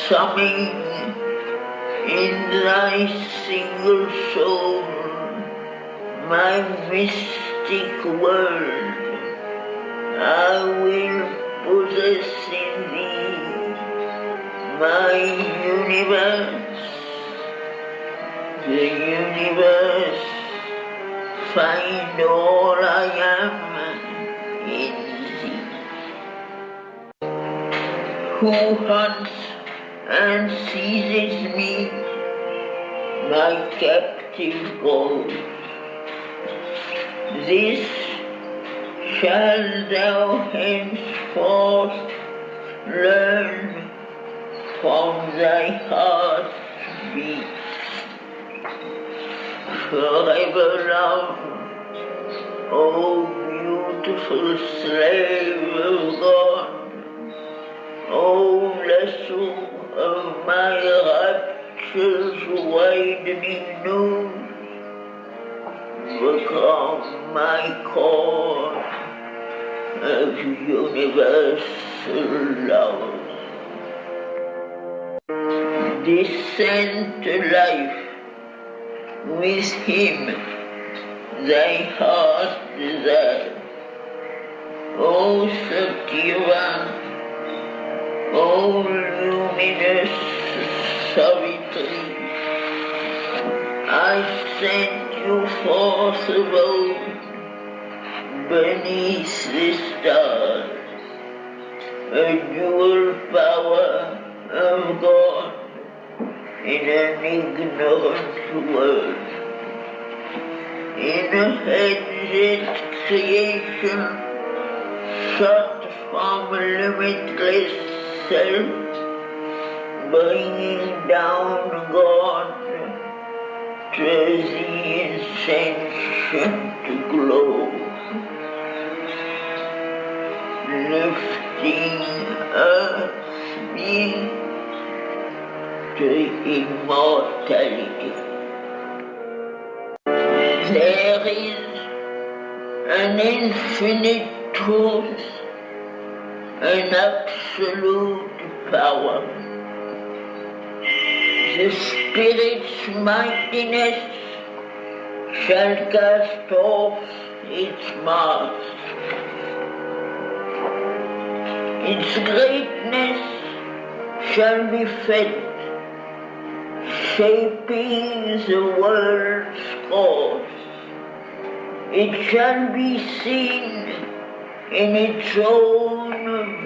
summing in thy single soul my mystic world. I will possess in thee my universe, the universe, find all I am in thee. Who hunts and seizes me, my captive gold? This shall thou henceforth learn from thy heart's beat. Forever love, O beautiful slave of God, O vessel of my rapture's widening news, become my core of universal love. Descend to life with him thy heart desire. O Satyava, O luminous Savitri, I send you forth above beneath the stars, a dual power of God in an ignorant world. In a hedged creation shut from limitless self, bringing down God to the insentient glow, lifting earth's being to immortality. There is an infinite truth, an absolute power. The Spirit's mightiness shall cast off its mask. Its greatness shall be felt, shaping the world's course. It shall be seen in its own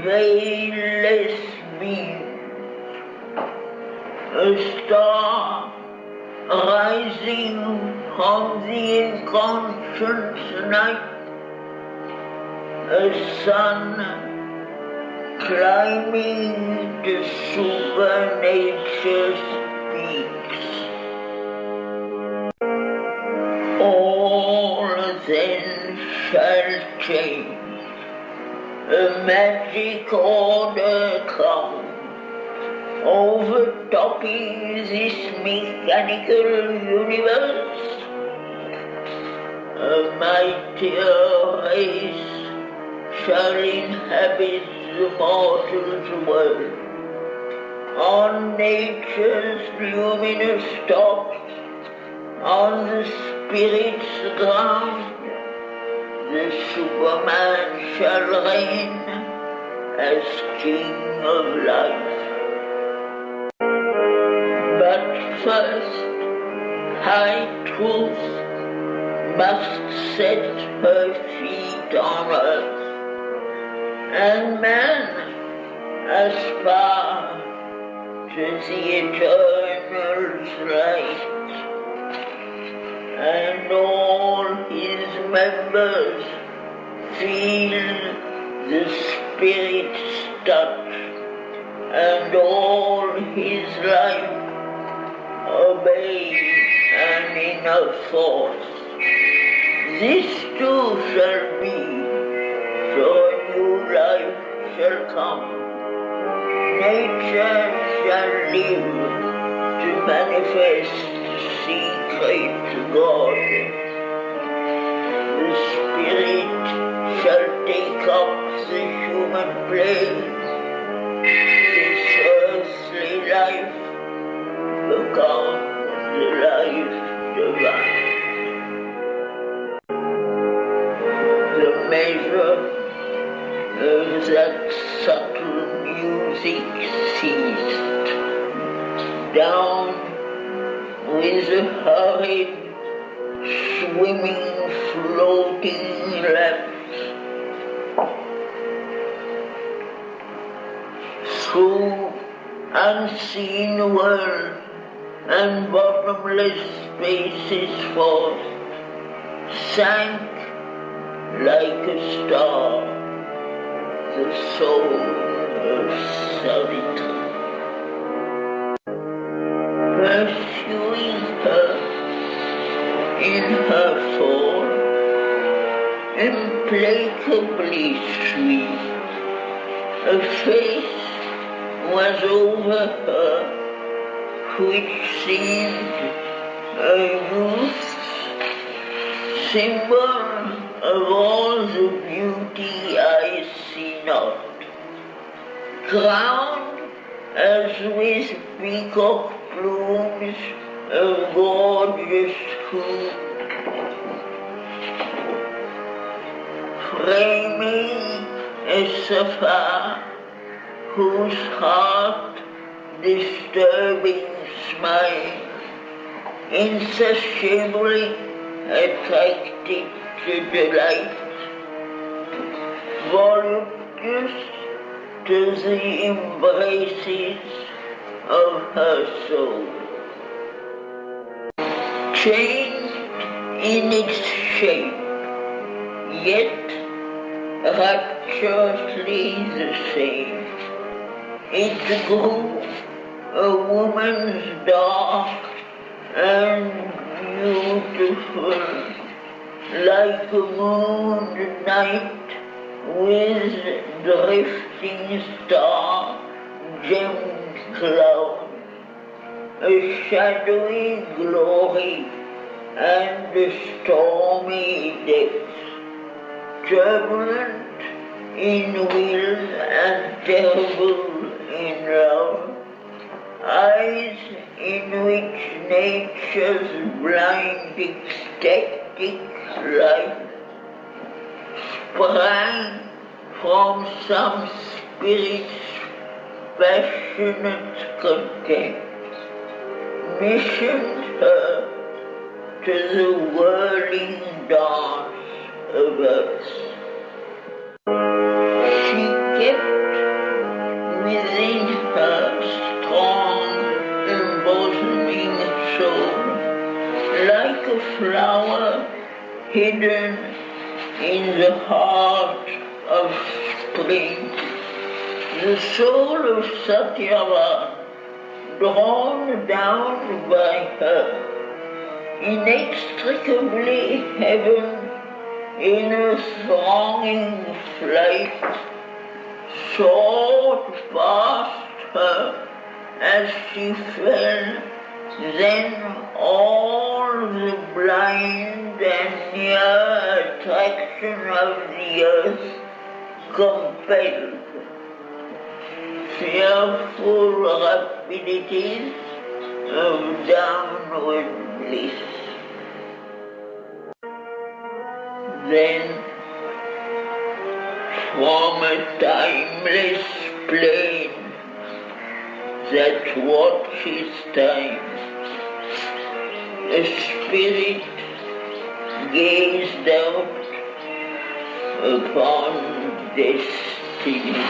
veilless beam, a star rising from the inconscious night, a sun climbing to supernature's peaks. All then shall change, a magic order come, overtopping this mechanical universe. A mightier race shall inhabit the mortal's world. On nature's luminous tops, on the Spirit's ground, the Superman shall reign as King of Life. But first, high truth must set her feet on earth, and man aspire to the eternal's light, and all his members feel the Spirit's touch, and all his life obey an inner force. This too shall be, so a new life shall come. Nature shall live to manifest secret God. The Spirit shall take up the human plane. This earthly life down with a hurried, swimming, floating lapse through unseen world and bottomless spaces forth, sank like a star, the soul of Savitri. Pursuing her in her fall, implacably sweet, a face was over her which seemed a youth's symbol of all the beauty I see not, crowned as with peacock plumes of gorgeous hue, framing a sapphire whose heart disturbing smile insatiably attracted to delight, voluptuous to the embraces of her soul. Changed in its shape, yet rapturously the same, it grew a woman's dark and beautiful, like a moon night with drifting star gemmed cloud, a shadowy glory and a stormy depth, turbulent in will and terrible in love, eyes in which nature's blind ecstatic light sprang from some spirit's passionate contempt, missioned her to the whirling dance of earth. She kept within her strong, embosoming soul, like a flower hidden in the heart of spring, the soul of Satyavan, drawn down by her, inextricably heaven in a thronging flight, soared past her as she fell, then all the blind and near attraction of the earth compelled. Fearful rapidities of downward bliss. Then, from a timeless plain that watches time, a spirit gazed out upon destiny.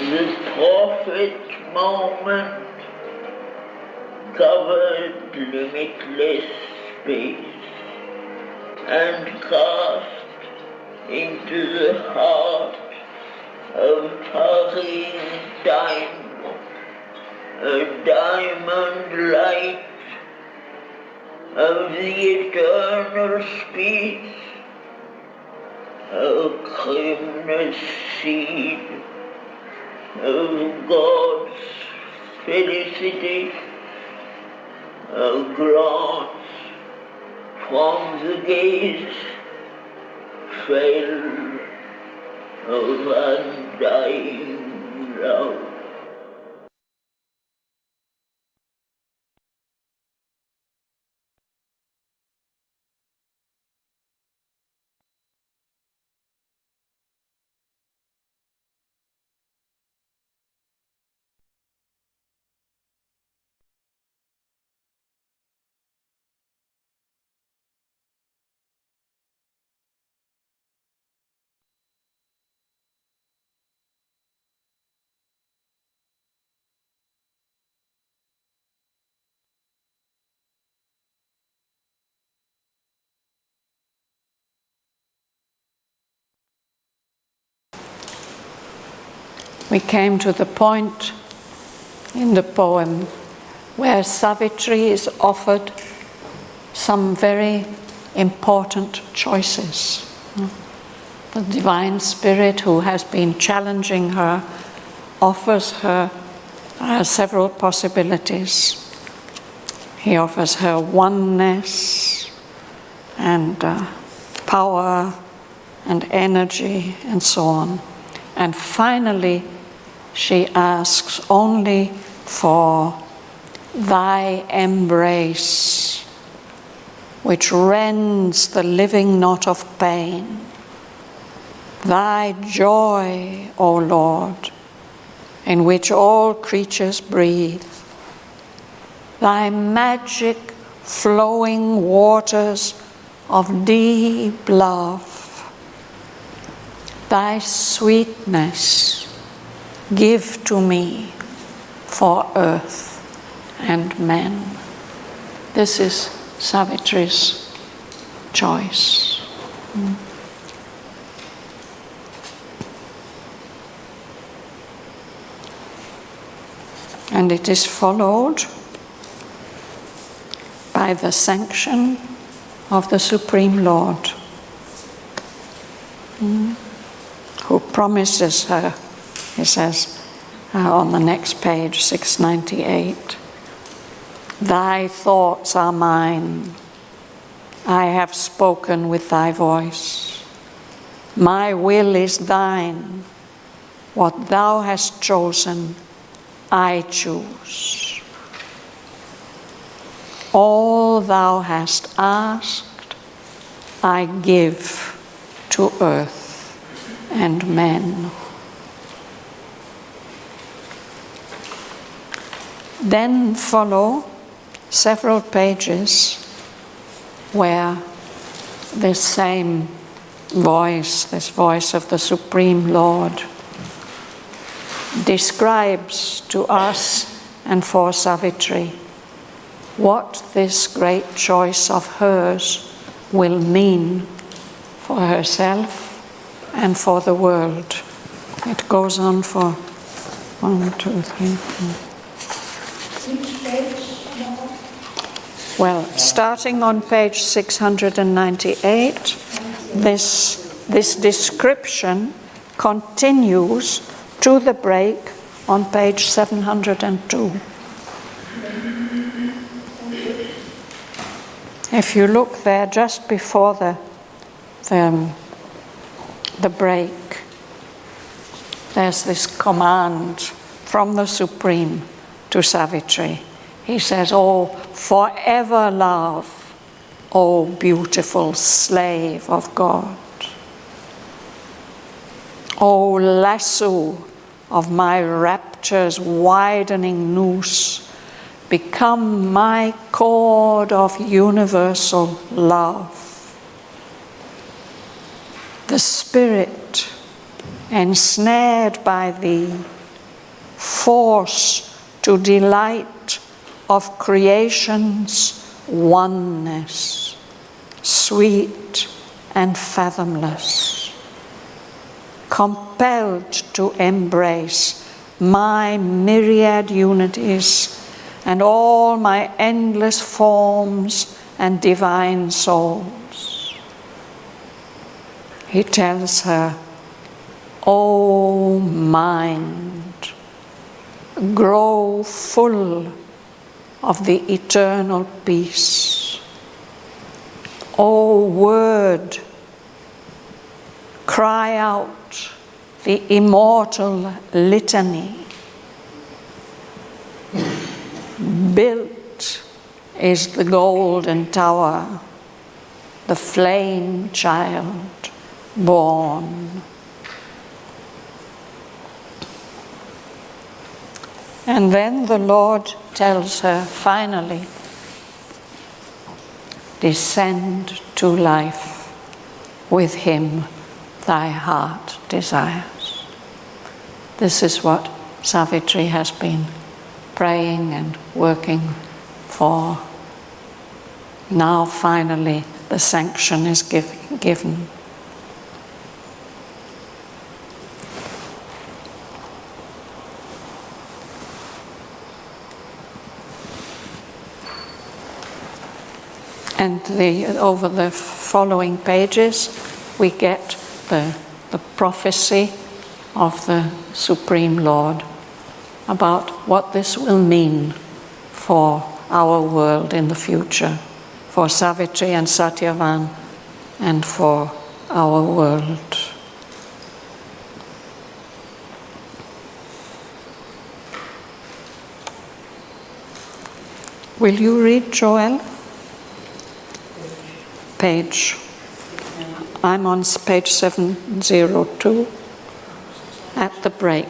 The prophet moment covered limitless space and cast into the heart of hurrying time a diamond light of the eternal speech, a criminal seed of God's felicity, a glance from the gaze fell of undying love. we came to the point in the poem where Savitri is offered some very important choices. The Divine Spirit, who has been challenging her, offers her several possibilities. He offers her oneness and power and energy and so on. And finally, she asks only for thy embrace, which rends the living knot of pain. Thy joy, O Lord, in which all creatures breathe. Thy magic flowing waters of deep love. Thy sweetness give to me for earth and men. This is Savitri's choice. And it is followed by the sanction of the Supreme Lord, who promises her, he says on the next page, 698, thy thoughts are mine, I have spoken with thy voice. My will is thine, what thou hast chosen, I choose. All thou hast asked, I give to earth and men. Then follow several pages where this same voice, this voice of the Supreme Lord, describes to us and for Savitri what this great choice of hers will mean for herself and for the world. It goes on for 1, 2, 3, 4. Which page? Well, starting on page 698, this description continues to the break on page 702. If you look there just before the break, there's this command from the Supreme to Savitri. He says, "Oh, forever love, oh beautiful slave of God. O lasso of my rapture's widening noose, become my cord of universal love. The spirit, ensnared by thee, force to delight of creation's oneness, sweet and fathomless, compelled to embrace my myriad unities and all my endless forms and divine souls." He tells her, "O mind, grow full of the eternal peace. O word, cry out the immortal litany. Built is the golden tower, the flame child born." And then the Lord tells her finally, "Descend to life, with him thy heart desires." This is what Savitri has been praying and working for. Now finally the sanction is given. And over the following pages, we get the prophecy of the Supreme Lord about what this will mean for our world in the future, for Savitri and Satyavan, and for our world. Will you read, Joel? Page. I'm on page 702 at the break.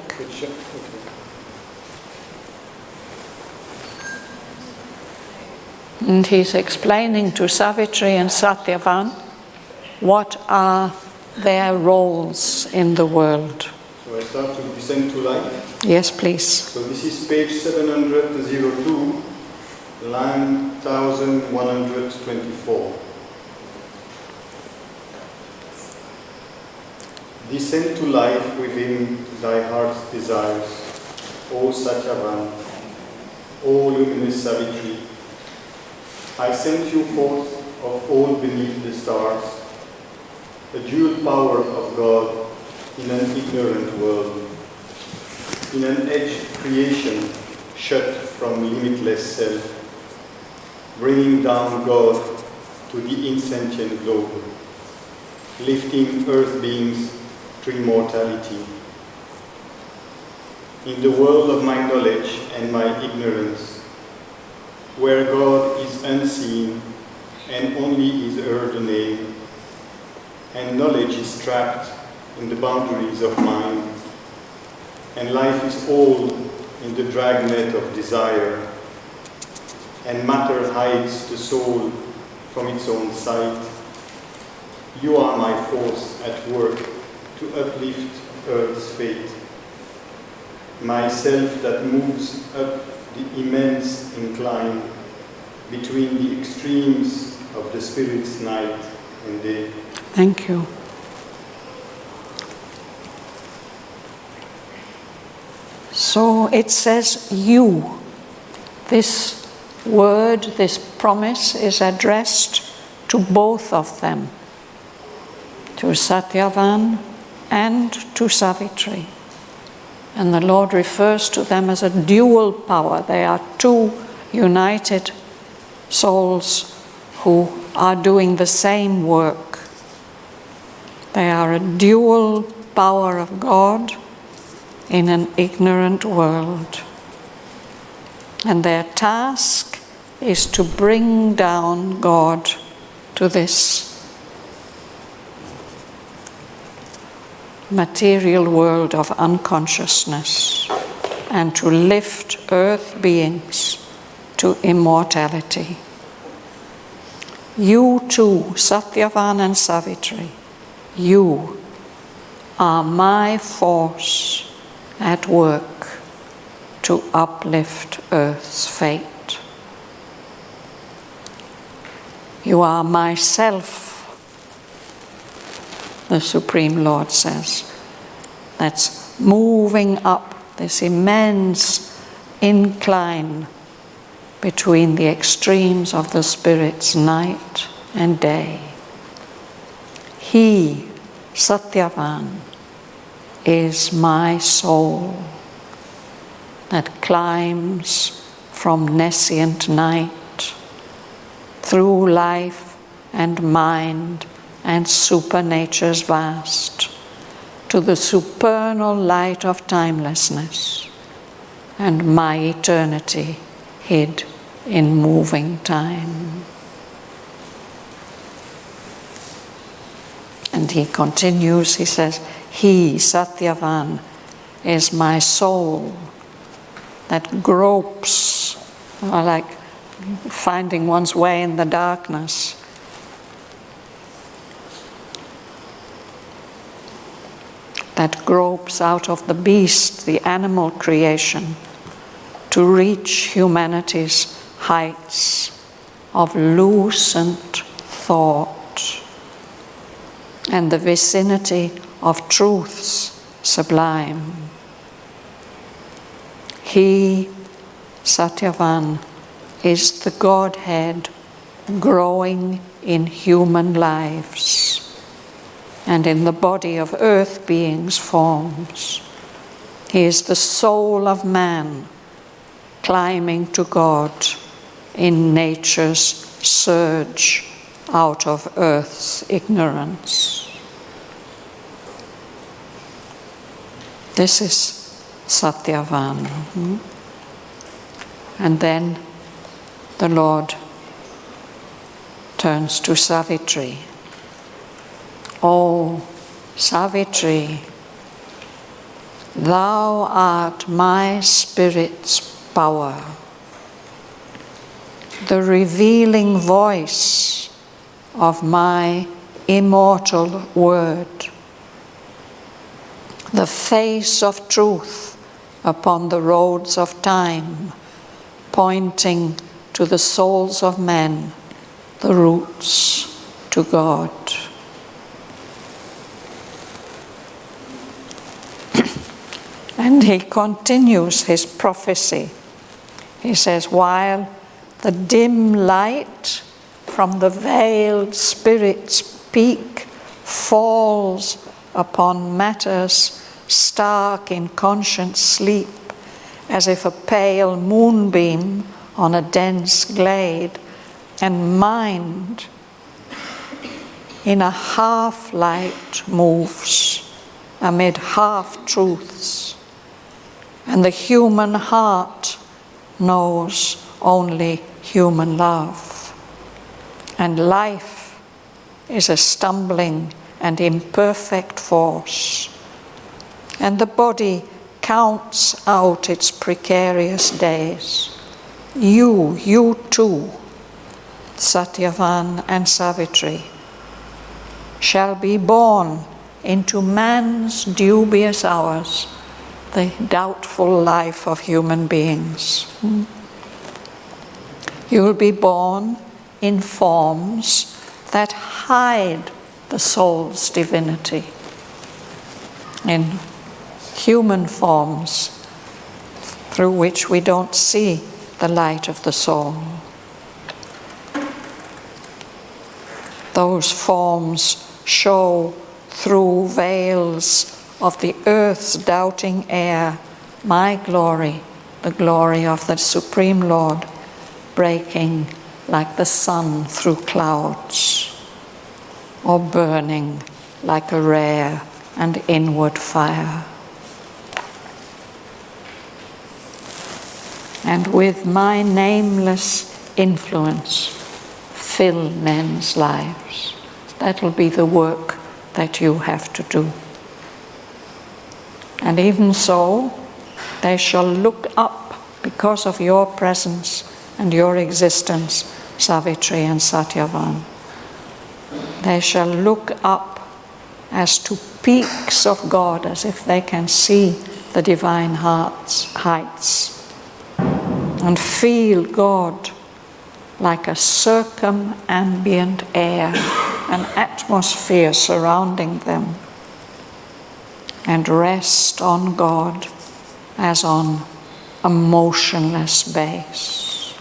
And he's explaining to Savitri and Satyavan what are their roles in the world. So I start to descend to light. Yes, please. So this is page 702, line 1124. Descend to life within thy heart's desires, O Satyavan, O luminous Savitri. I sent you forth of all beneath the stars, a dual power of God in an ignorant world, in an edged creation shut from limitless self, bringing down God to the insentient globe, lifting earth beings to immortality. In the world of my knowledge and my ignorance, where God is unseen and only is heard a name, and knowledge is trapped in the boundaries of mind, and life is all in the dragnet of desire, and matter hides the soul from its own sight. You are my force at work to uplift earth's fate, myself that moves up the immense incline between the extremes of the Spirit's night and day. Thank you. So it says you. This word, this promise is addressed to both of them, to Satyavan and to Savitri. And the Lord refers to them as a dual power. They are two united souls who are doing the same work. They are a dual power of God in an ignorant world. And their task is to bring down God to this material world of unconsciousness and to lift earth beings to immortality. You too, Satyavan and Savitri, you are my force at work to uplift earth's fate. You are myself, the Supreme Lord says. That's moving up this immense incline between the extremes of the Spirit's night and day. He, Satyavan, is my soul that climbs from nescient night through life and mind and supernature's vast to the supernal light of timelessness and my eternity hid in moving time. And he continues, he says, he, Satyavan, is my soul that gropes, like finding one's way in the darkness. That gropes out of the beast, the animal creation, to reach humanity's heights of lucent thought and the vicinity of truths sublime. He, Satyavan, is the Godhead growing in human lives and in the body of earth beings' forms. He is the soul of man, climbing to God in nature's surge out of earth's ignorance. This is Satyavan. And then the Lord turns to Savitri. Oh, Savitri, thou art my spirit's power, the revealing voice of my immortal word, the face of truth upon the roads of time, pointing to the souls of men, the roots to God. And he continues his prophecy. He says, while the dim light from the veiled spirit's peak falls upon matters stark in conscient sleep, as if a pale moonbeam on a dense glade, and mind in a half-light moves amid half-truths, and the human heart knows only human love, and life is a stumbling and imperfect force, and the body counts out its precarious days. You too, Satyavan and Savitri, shall be born into man's dubious hours, the doubtful life of human beings. You will be born in forms that hide the soul's divinity, in human forms through which we don't see the light of the soul. Those forms show through veils of the earth's doubting air my glory, the glory of the Supreme Lord, breaking like the sun through clouds, or burning like a rare and inward fire. And with my nameless influence, fill men's lives. That will be the work that you have to do. And even so, they shall look up because of your presence and your existence, Savitri and Satyavan. They shall look up as to peaks of God, as if they can see the divine heights, and feel God like a circumambient air, an atmosphere surrounding them, and rest on God as on a motionless base.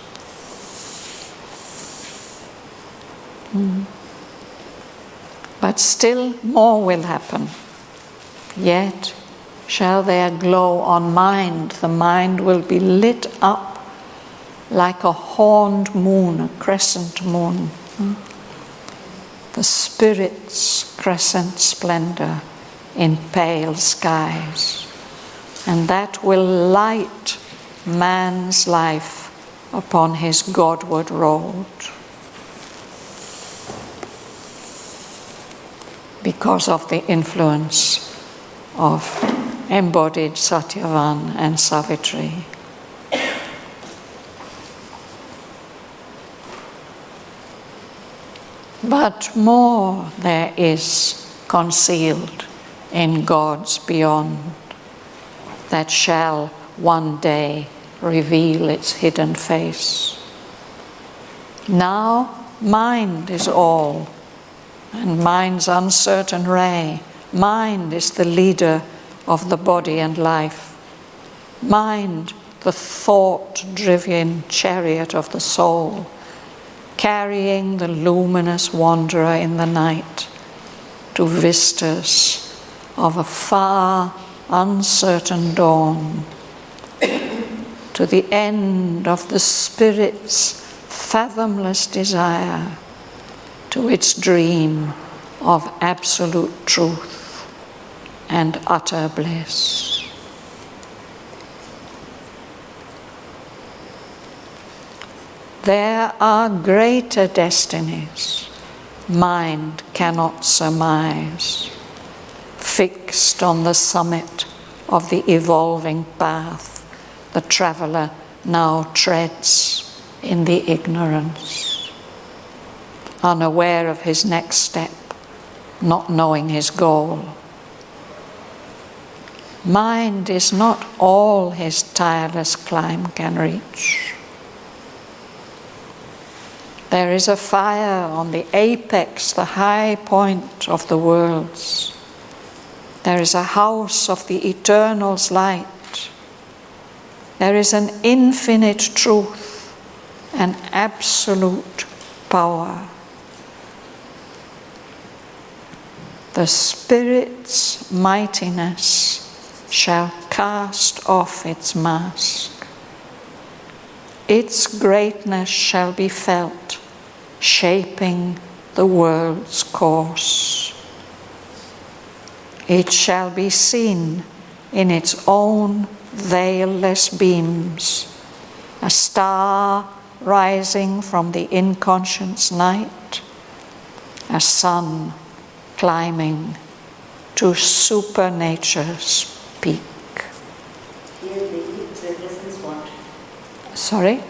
But still more will happen. Yet shall there glow on mind. The mind will be lit up like a horned moon, a crescent moon. The spirit's crescent splendor in pale skies. And that will light man's life upon his Godward road. Because of the influence of embodied Satyavan and Savitri. But more there is concealed in God's beyond that shall one day reveal its hidden face. Now mind is all, and mind's uncertain ray. Mind is the leader of the body and life. Mind, the thought-driven chariot of the soul, carrying the luminous wanderer in the night to vistas of a far, uncertain dawn, to the end of the Spirit's fathomless desire, to its dream of absolute truth and utter bliss. There are greater destinies mind cannot surmise, fixed on the summit of the evolving path the traveller now treads in the ignorance, unaware of his next step, not knowing his goal. Mind is not all his tireless climb can reach. There is a fire on the apex, the high point of the worlds. There is a house of the eternal's light. There is an infinite truth, an absolute power. The Spirit's mightiness shall cast off its mask. Its greatness shall be felt, shaping the world's course. It shall be seen in its own veilless beams, a star rising from the inconscious night, a sun climbing to supernature's peak. Here the it represents what? Sorry?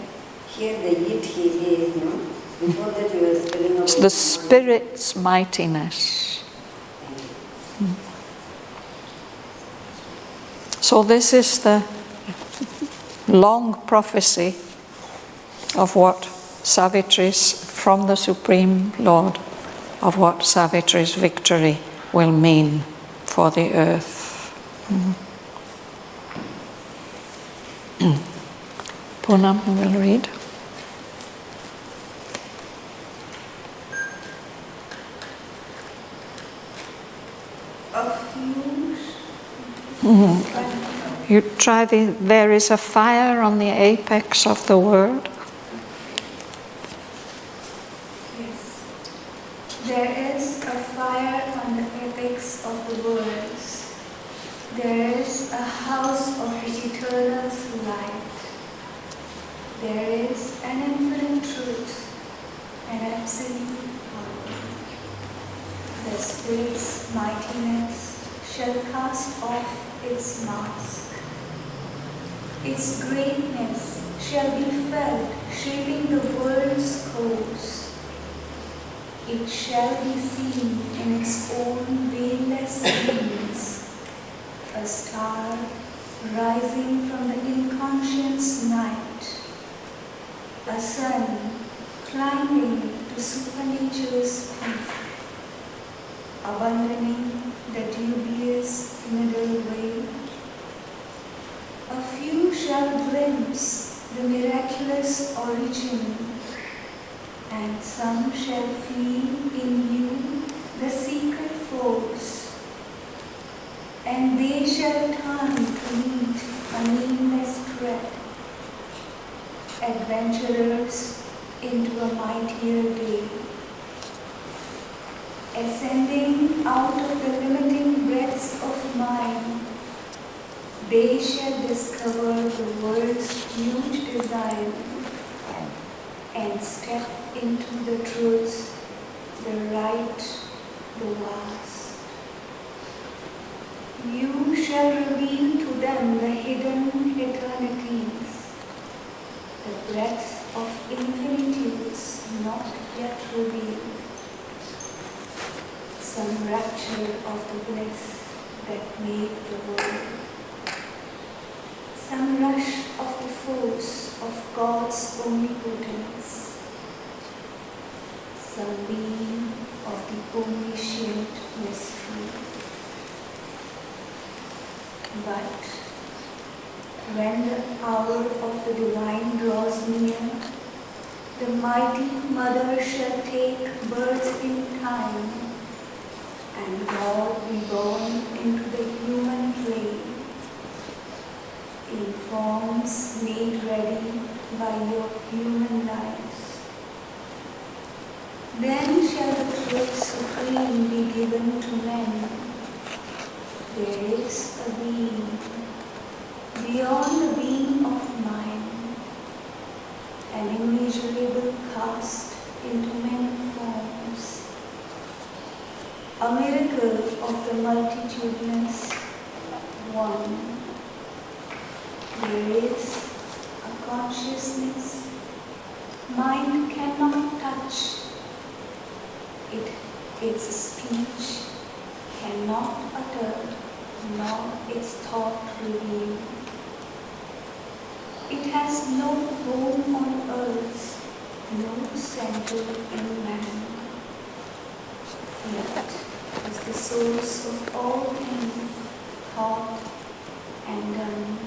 Here the it he is, no? Before that you were spelling out The Spirit's mightiness. So this is the long prophecy of what Savitri's, from the Supreme Lord, of what Savitri's victory will mean for the earth. Poonam will read. You try there is a fire on the apex of the world. Yes. There is a fire on the apex of the worlds. There is a house of the eternal's light. There is an infinite truth, an absolute power. The Spirit's mightiness shall cast off its mask. Its greatness shall be felt, shaping the world's course. It shall be seen in its own veilless beams, a star rising from the inconscious night, a sun climbing to supernature's peak, abandoning the dubious middle way. A few shall glimpse the miraculous origin, and some shall feel in you the secret force, and they shall turn to meet a nameless threat, adventurers into a mightier day. Ascending out of the limiting breaths of mind, they shall discover the world's huge desire and step into the truth, the right, the vast. You shall reveal to them the hidden eternities, the breadth of infinitudes not yet revealed. Some rapture of the bliss that made the world. Some rush of the force of God's omnipotence. Some beam of the omniscient mystery. But when the hour of the divine draws near, The mighty mother shall take birth in time, and God be born into the human clay, in forms made ready by your human lives. Then shall the truth supreme be given to men. There is a being beyond the being of mind, an immeasurable cast into many forms, a miracle of the multitudinous one. There is a consciousness mind cannot touch. Its speech cannot utter, nor its thought reveal. It has no home on earth, no center in man. Yet is the source of all things thought and done.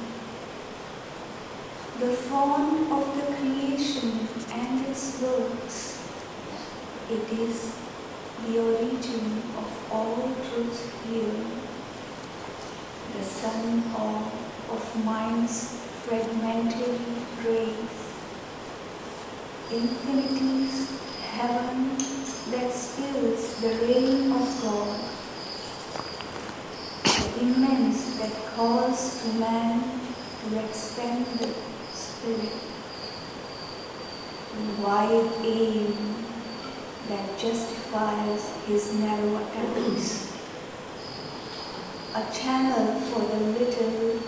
The form of the creation and its works, it is the origin of all truth here, the sun of mind's fragmentary grace, infinity's heaven that spills the rain of God, the immense that calls to man to expand the spirit, the wide aim that justifies his narrow attempts, a channel for the little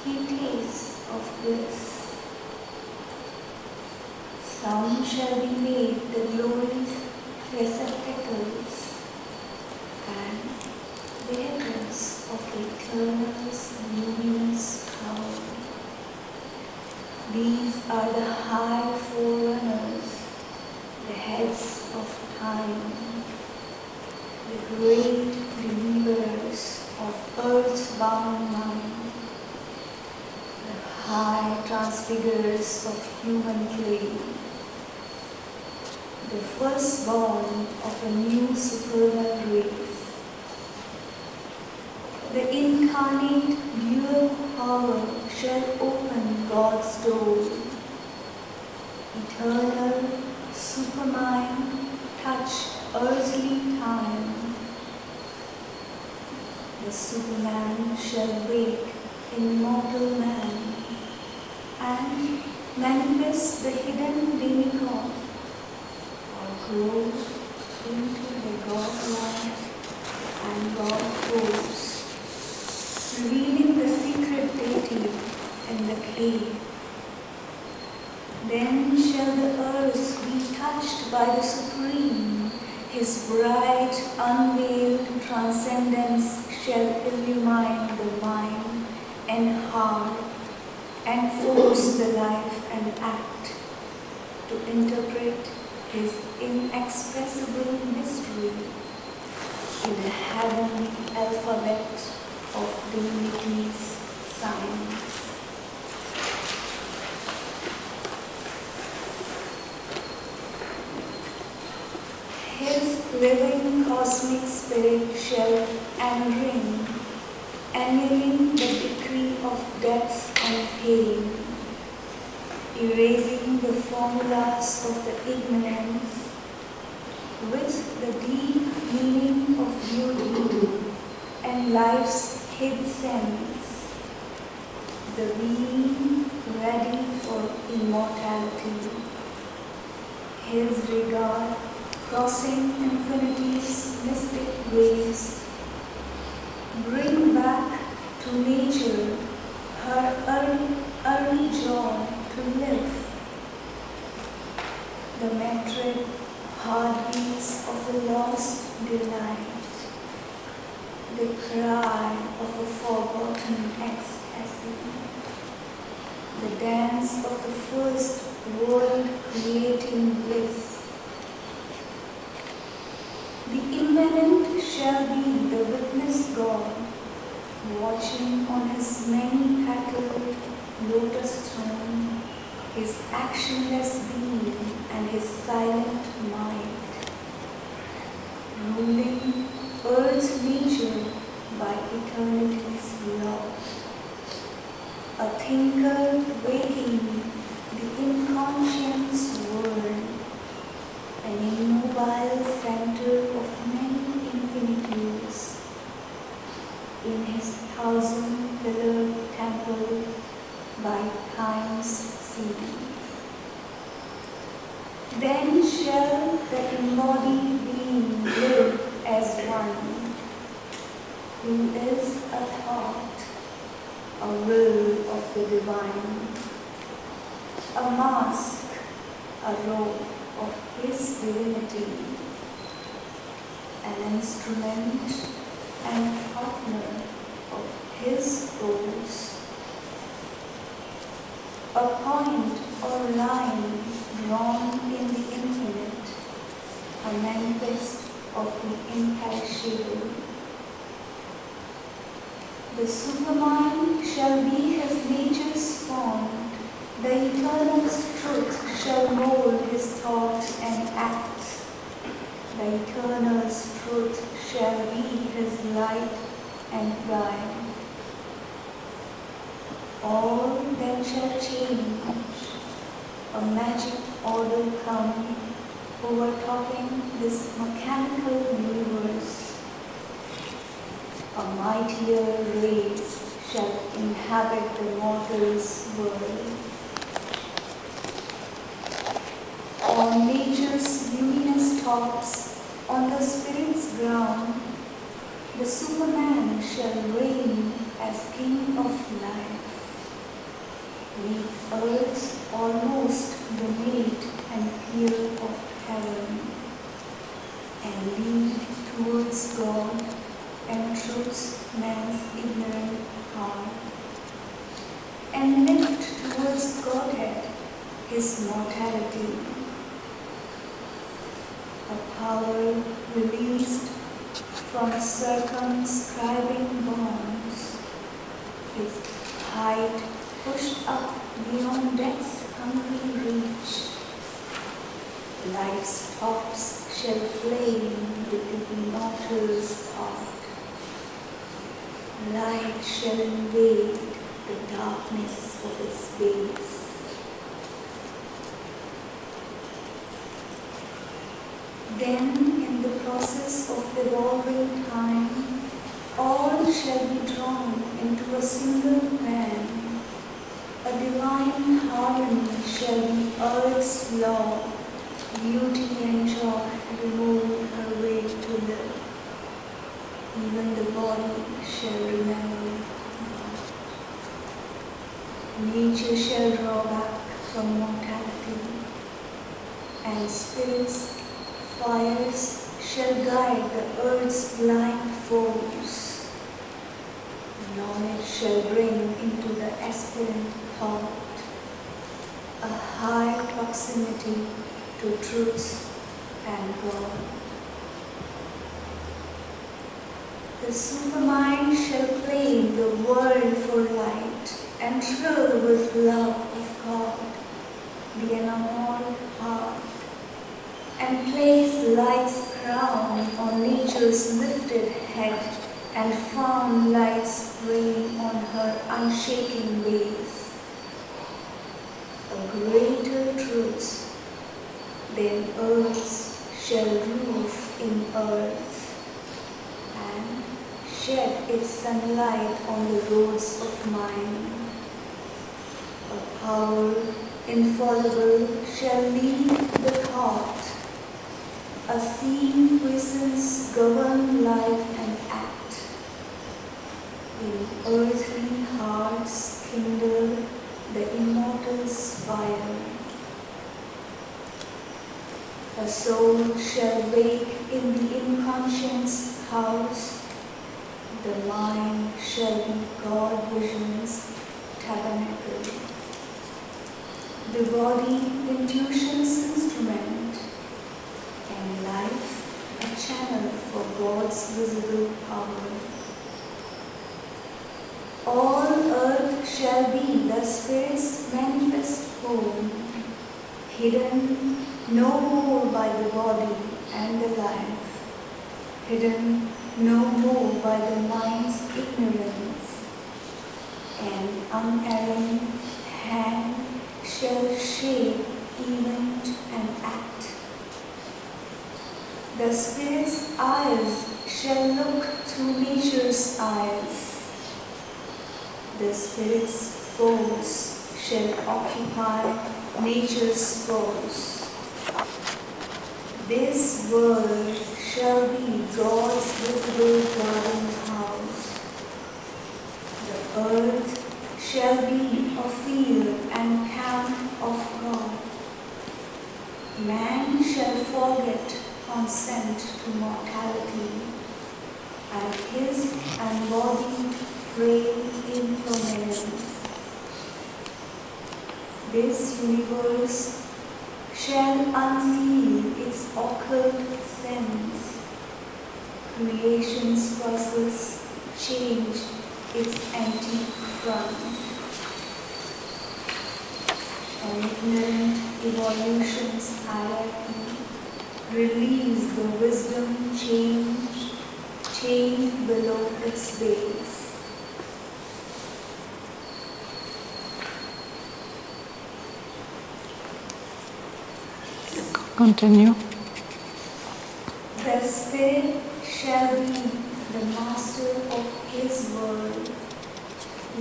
he tastes of bliss. Some shall be made the glory's receptacles and bearers of the eternal's luminous power. These are the high forerunners, the heads of time, the great deliverers of earth-bound mind, the high transfigurers of human clay, the firstborn of a new supernal race. The incarnate dual power shall open God's door. Eternal supermind touch earthly time. The Superman shall wake in mortal man and manifest the hidden demigod, or grow into the godlike and God force, revealing the secret deity in the clay. Then shall the earth be touched by the Supreme. His bright, unveiled transcendence shall illumine the mind and heart and force the life and act to interpret his inexpressible mystery in the heavenly alphabet of divinity's signs. His living cosmic spirit shall enring, annulling the decree of death and pain, erasing the formulas of the ignorance with the deep meaning of beauty and life's hid sense, the being ready for immortality. His regard crossing infinity's mystic ways, bring back to nature her early joy to live. The metric heartbeats of a lost delight, the cry of a forgotten ecstasy, the dance of the first world-creating bliss. The immanent shall be the witness God, watching on his many-petaled lotus throne, his actionless being and his silent mind, ruling earth's nature by eternity's law. A thinker waking the inconscious world, an immobile center of many infinitudes, in his 1,000-pillared temple by time's sea. Then shall the embodied being live as one, who is a thought, a will of the divine, a mask, a robe of his divinity, an instrument and partner of his goals, a point or line drawn in the infinite, a manifest of the imperishable. The supermind shall be his nature's form, the eternal's truth shall mold his thoughts and acts. The eternal's truth shall be his light and guide. All then shall change, a magic order come, overtopping this mechanical universe. A mightier race shall inhabit the mortal's world. On nature's luminous tops, on the spirit's ground, the Superman shall reign as king of life. Leave earth's almost the mate and peer of heaven, and lead towards God and truth's man's ignorant heart, and lift towards Godhead his mortality. A power released from circumscribing bonds, his height pushed up beyond death's hungry reach. Life's tops shall flame with the immortal's thought. Light shall invade the darkness of its base. Then, in the process of evolving time, all shall be drawn into a single man. A divine harmony shall be earth's law. Beauty and joy remove her way to live. Even the body shall remember God. Nature shall draw back from mortality, and spirits, fires shall guide the earth's blind foes. Knowledge shall bring into the aspirant thought a high proximity to truth and God. The supermind shall claim the world for light and thrill with love of God, the enamored heart, and place light's crown on nature's lifted head and found light's reign on her unshaking base. A greater truth than earth's shall roof in earth and shed its sunlight on the roads of mind. A power infallible shall lead the thought. A seeing presence govern life and act. In earthly hearts kindle the immortal's fire. A soul shall wake in the inconscious house. The mind shall be God vision's tabernacle. The body intuition's instrument, and life a channel for God's visible power. All earth shall be the Spirit's manifest home, hidden no more by the body and the life, hidden no more by the mind's ignorance. An unerring hand shall shape event and act. The Spirit's eyes shall look through nature's eyes. The Spirit's force shall occupy nature's force. This world shall be God's visible garden house. The earth shall be a field and camp of God. Man shall forget consent to mortality, and his embodied frail impermanence. This universe shall unseal its occult sense. Creation's process change its empty front. An ignorant evolution's hierarchy release the wisdom chained below its base. Continue. The Spirit shall be the master of His world,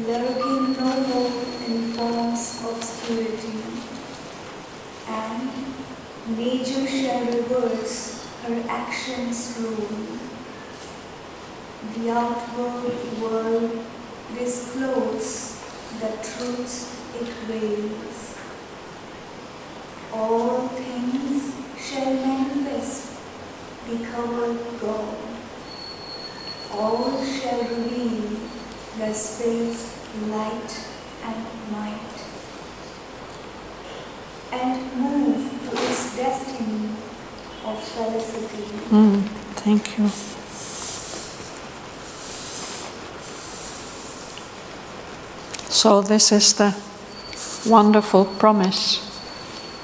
lurking no more in forms of obscurity, and nature shall reverse her actions rule. The outward world disclose the truths it veils. All things shall manifest the covered God. All shall reveal the Spirit's light and might, and move to its destiny of felicity. Thank you. So this is the wonderful promise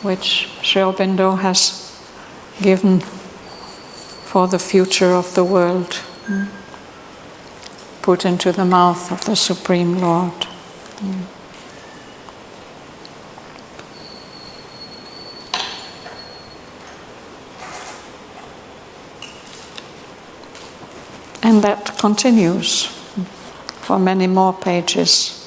which Sri Aurobindo has given for the future of the world, put into the mouth of the Supreme Lord. And that continues for many more pages.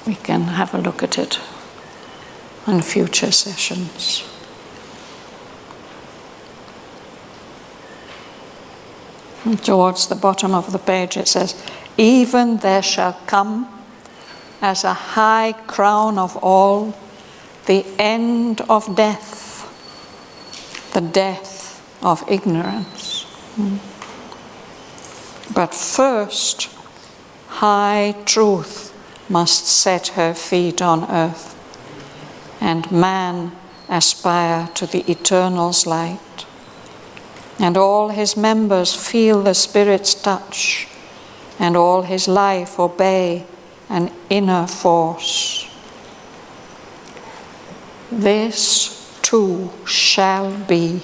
We can have a look at it on future sessions. And towards the bottom of the page it says, "Even there shall come as a high crown of all the end of death, the death of ignorance. But first, high truth must set her feet on earth, and man aspire to the eternal's light, and all his members feel the Spirit's touch, and all his life obey an inner force. This too shall be,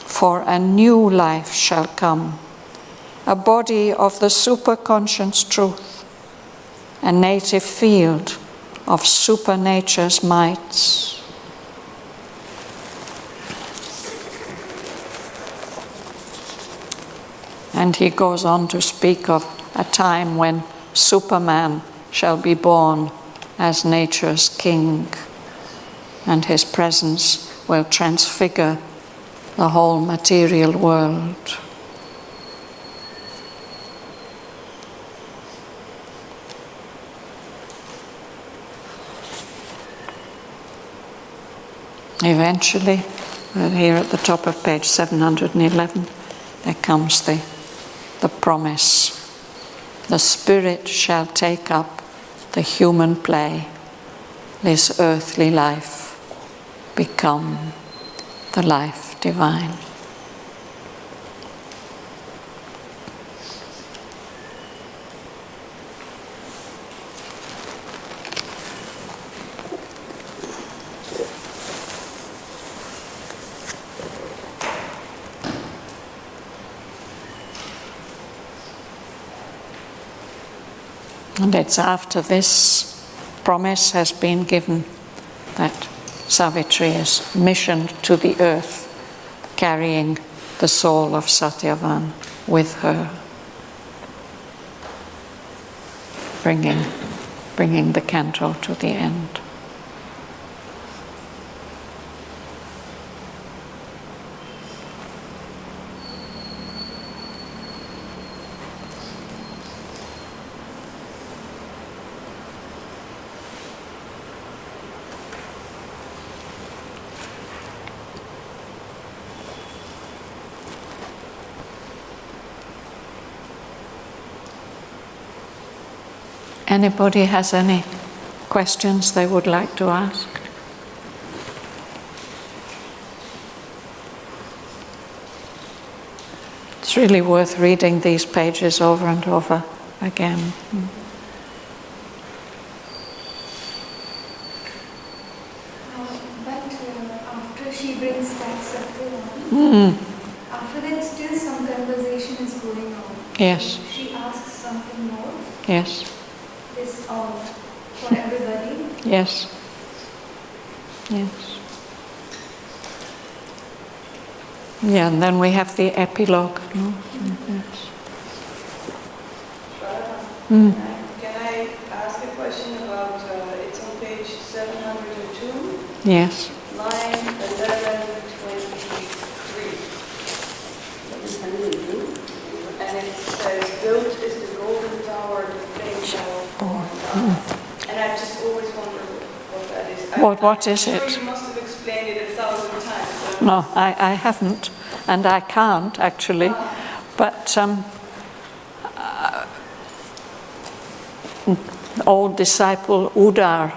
for a new life shall come, a body of the superconscious truth, a native field of supernature's mights." And he goes on to speak of a time when Superman shall be born as nature's king, and his presence will transfigure the whole material world. Eventually, here at the top of page 711, there comes the promise. The Spirit shall take up the human play, this earthly life become the life divine. And it's after this promise has been given that Savitri is missioned to the earth, carrying the soul of Satyavan with her, bringing the canto to the end. Anybody has any questions they would like to ask? It's really worth reading these pages over and over again. But after she brings back Satyavan, after that still some conversation is going on. Yes. She asks something more. Yes. This all for everybody. Yes. Yes. Yeah, and then we have the epilogue. No? Yes. Can I ask a question about, it's on page 702, Yes. line 1123. And it says, built is the golden tower, the flame tower. And I've just always wondered what that is. What is I'm it? sure you must have explained it 1,000 times. But No, I haven't, and I can't actually. But old disciple Udar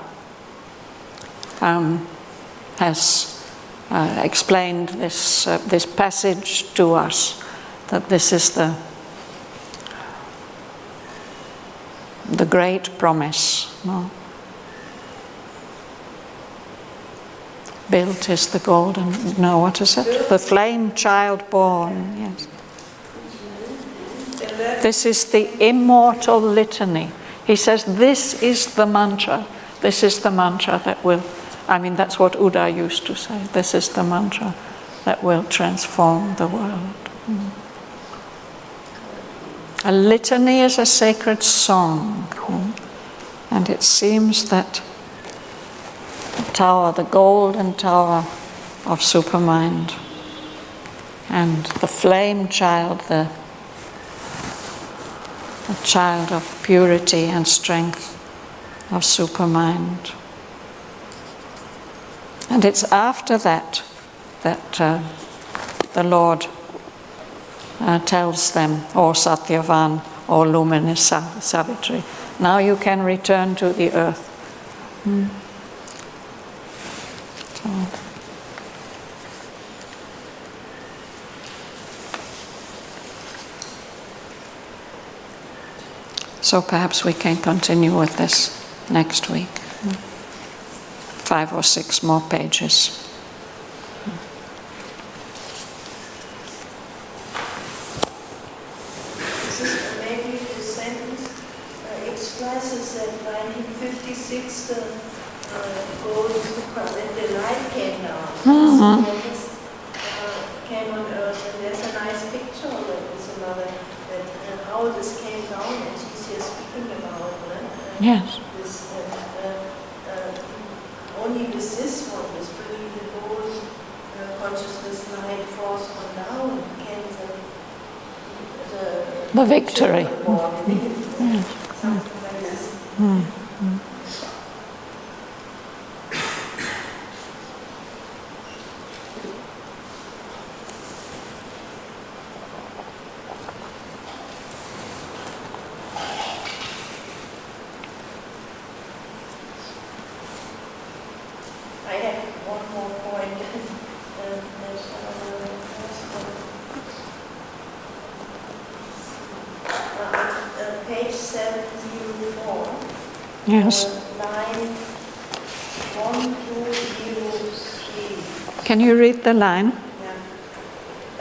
has explained this passage to us, that this is the great promise. No? Built is the golden, no, what is it? The flame child born, yes. This is the immortal litany. He says this is the mantra. This is the mantra that will, that's what Uda used to say. This is the mantra that will transform the world. A litany is a sacred song. And it seems that the tower, the golden tower of Supermind, and the flame child, the child of purity and strength of Supermind. And it's after that the Lord tells them, or Satyavan, or luminous Savitri, now you can return to the earth. So perhaps we can continue with this next week. 5 or 6 more pages. Maybe the sentence expresses that 1956 the golden when the light came down. Came on earth, and there's a nice picture of it. It's another that how this came down, and she's here speaking about it. Yes. This, only with this one, this bringing the whole consciousness light force on down, can The victory. Something like this. I have one more point. Page 704. Yes. Line 1203. Can you read the line? Yeah.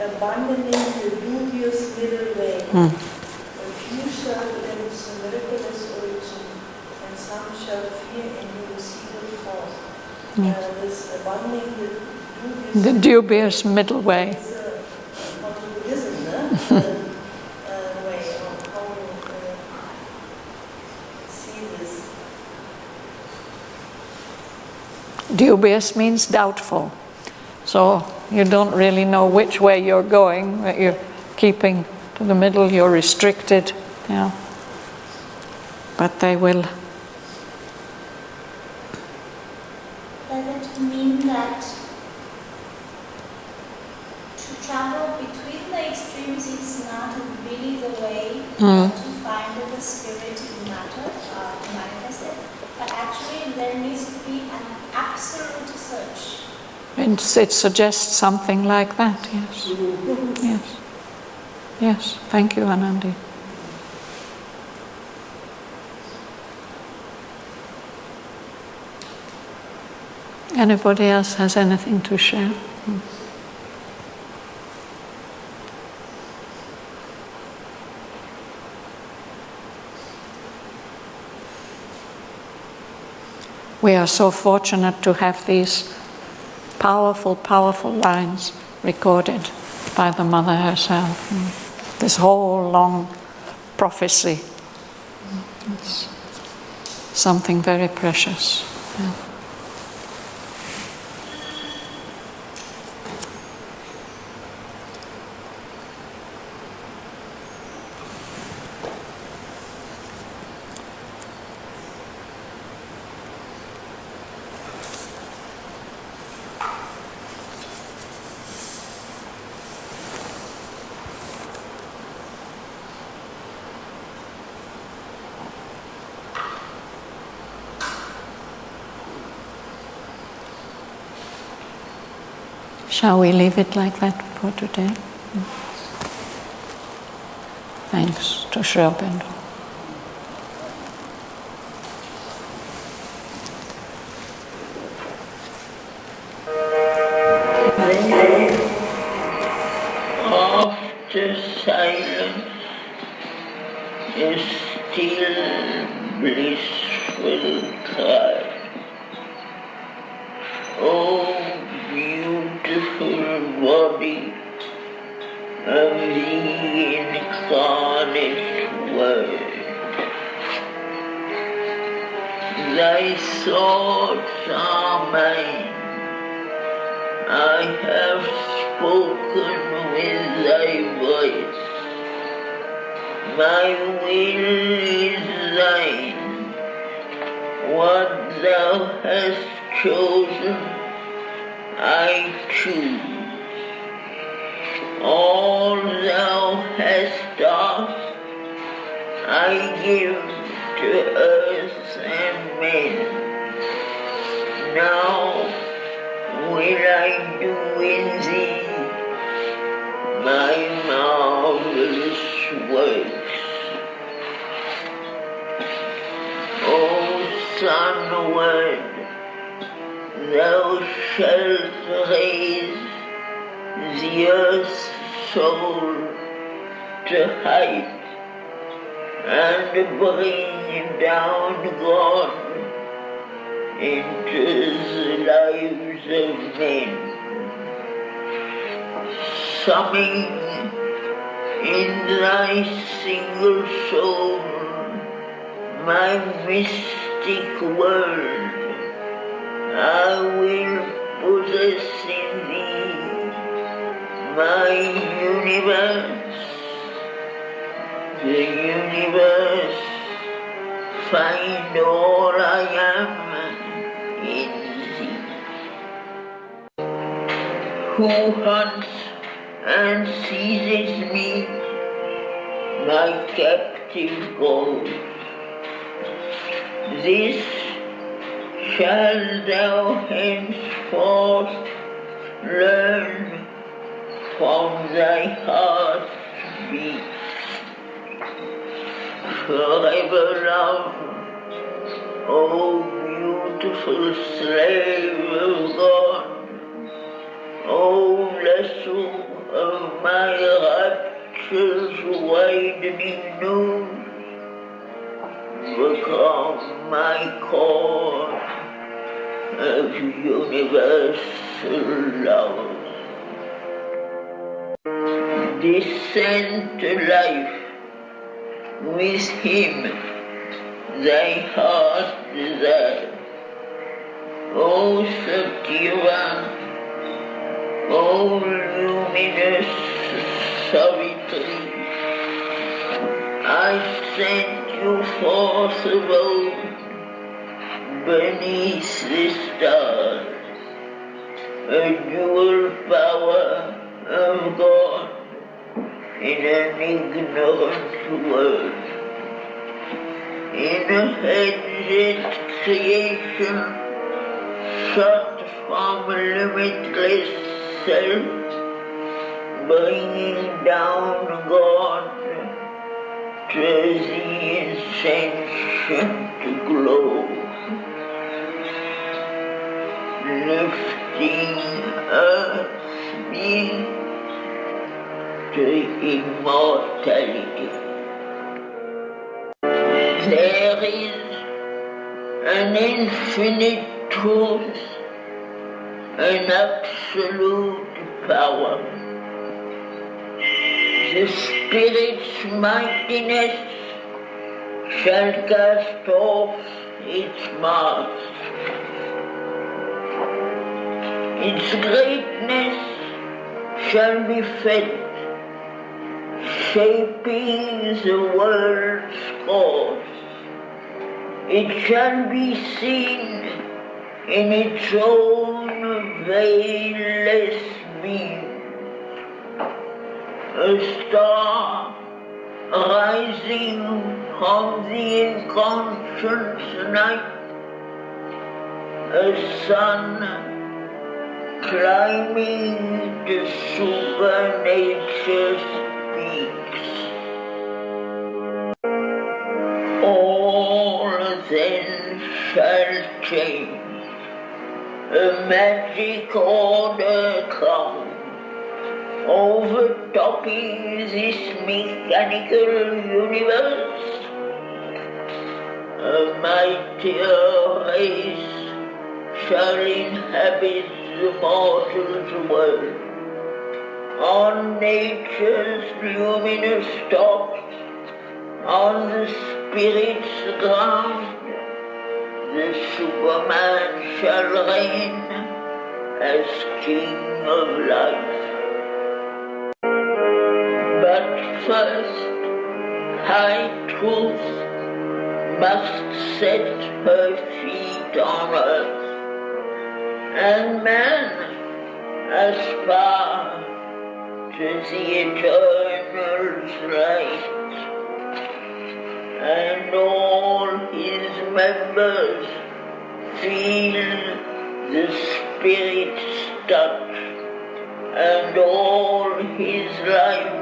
Abandoning the dubious middle way. A few circles, the miraculous origin this abandoning the The dubious middle way. is Buddhism, way of how we see this. Dubious means doubtful. So you don't really know which way you're going, but you're keeping to the middle, you're restricted. Yeah. But they will. Does it mean that to travel between the extremes is not really the way to find the spirit in matter, to manifest it, but actually there needs to be an absolute search? It suggests something like that, yes. Yes. Yes, thank you, Anandi. Anybody else has anything to share? We are so fortunate to have these powerful, powerful lines recorded by the Mother herself. This whole long prophecy. It's something very precious. Yeah. Shall we leave it like that for today? Thanks to Sri Aurobindo. After silence, a still blissful cry. Oh, beautiful body of the incarnate Word, thy thoughts are mine. I have spoken with thy voice. My will is thine. What thou hast chosen, I choose. All thou hast asked, I give to earth and men. Now will I do in thee my marvelous works. O Sun Word, thou shalt raise the earth's soul to height and bring down God into the lives of men, summing in thy single soul my mystic world. I will possess in thee my universe, the universe find all I am in thee. Who hunts and seizes me, my captive gold? This shalt thou henceforth learn from thy heart's beat. Forever love, O beautiful slave of God, O vessel of my rapture's widening news, become my cord of universal love. Descend to life with him, thy heart desire. O Satyavan, O luminous Savitri, I send you forth above beneath the stars, a dual power of God in an ignorant world. In a hedged creation, shut from limitless self, bringing down God to the insentient glow, lifting earth's being to immortality. There is an infinite truth, an absolute power. The Spirit's mightiness shall cast off its mask. Its greatness shall be felt, shaping the world's course. It shall be seen in its own veilless beam. A star rising from the inconscious night, a sun climbing to supernature's peaks. All then shall change, a magic order come, overtopping this mechanical universe. A mightier race shall inhabit the mortal's world. On nature's luminous tops, on the spirit's ground, the Superman shall reign as king of life. But first, high truth must set her feet on earth, and man aspire to the eternal's light, and all his members feel the Spirit's touch, and all his life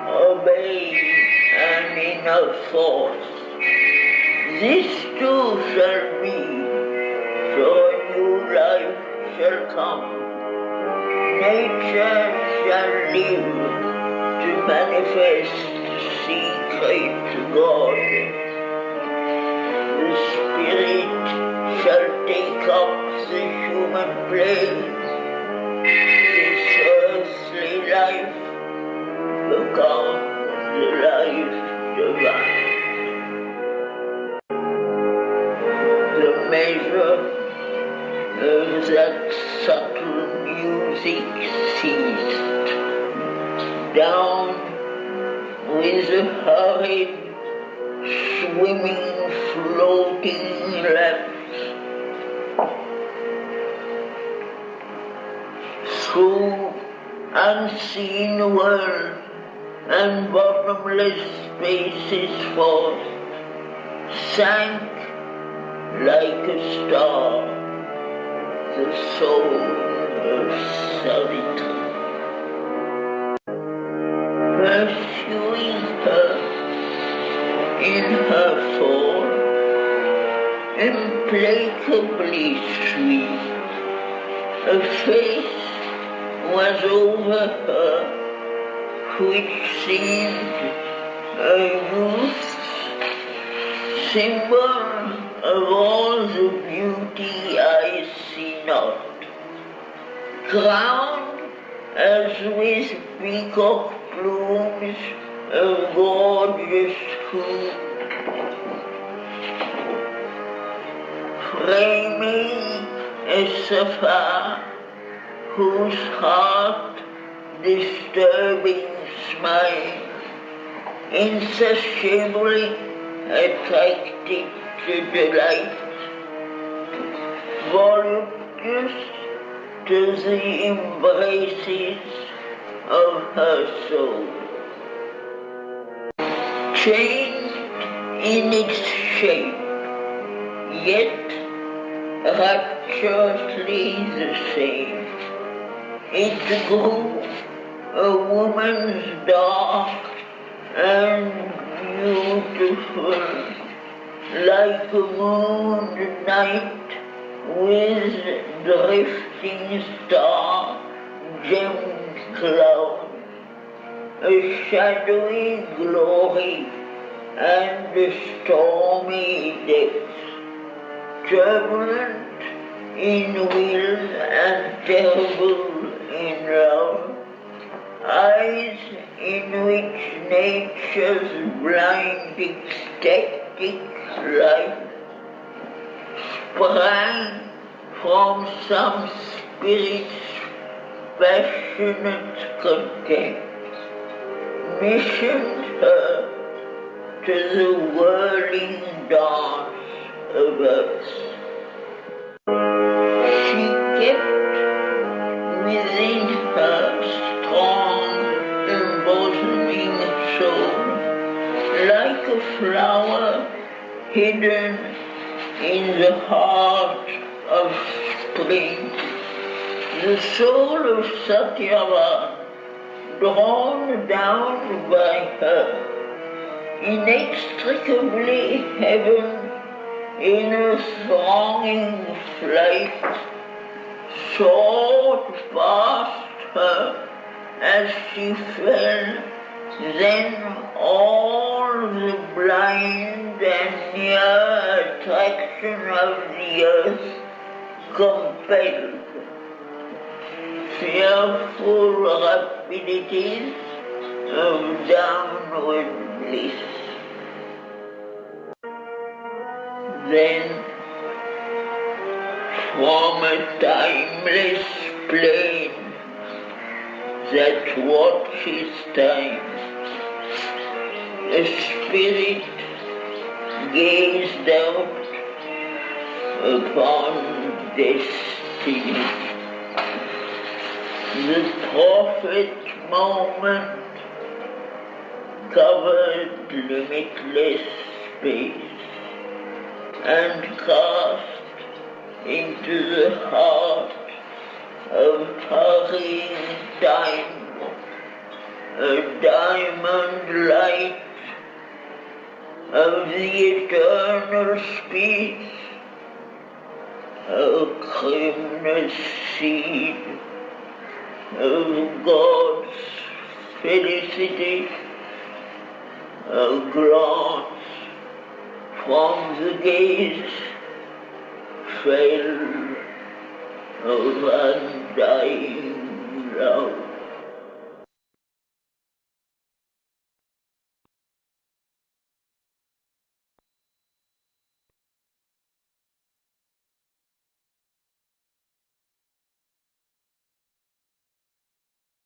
obey an inner force. This too shall be, so a new life shall come. Nature shall live to manifest the secret God. The Spirit shall take up the human plane. This earthly life become the life divine. The measure of that subtle music ceased. Down with a hurried, swimming, floating lapse, through unseen world and bottomless spaces forth, sank like a star the soul of Savitri. Pursuing her in her fall, implacably sweet, a face was over her which seemed a youth's symbol of all the beauty I see not, crowned as with peacock plumes of gorgeous hue, framing a sapphire whose heart disturbing smile insatiably attracted to delight, voluptuous to the embraces of her soul. Changed in its shape, yet rapturously the same, it grew a woman's dark and beautiful, like a moon night with drifting star gemmed cloud, a shadowy glory and a stormy depth, turbulent in will and terrible in love, eyes in which nature's blind ecstatic light sprang from some spirit's passionate contempt, missioned her to the whirling dance of earth. She kept within her strong, embosoming soul, like a flower hidden in the heart of spring, the soul of Satyavan, drawn down by her, inextricably heaven in a thronging flight, soared past her as she fell, then all the blind and near attraction of the earth compelled. Fearful rapidities of downward bliss. Then, from a timeless plain that watches time, a spirit gazed out upon destiny. The prophet moment covered limitless space and cast into the heart of hurrying time a diamond light of the eternal speech, a crimson seed of God's felicity, a glance from the gaze fell of undying love.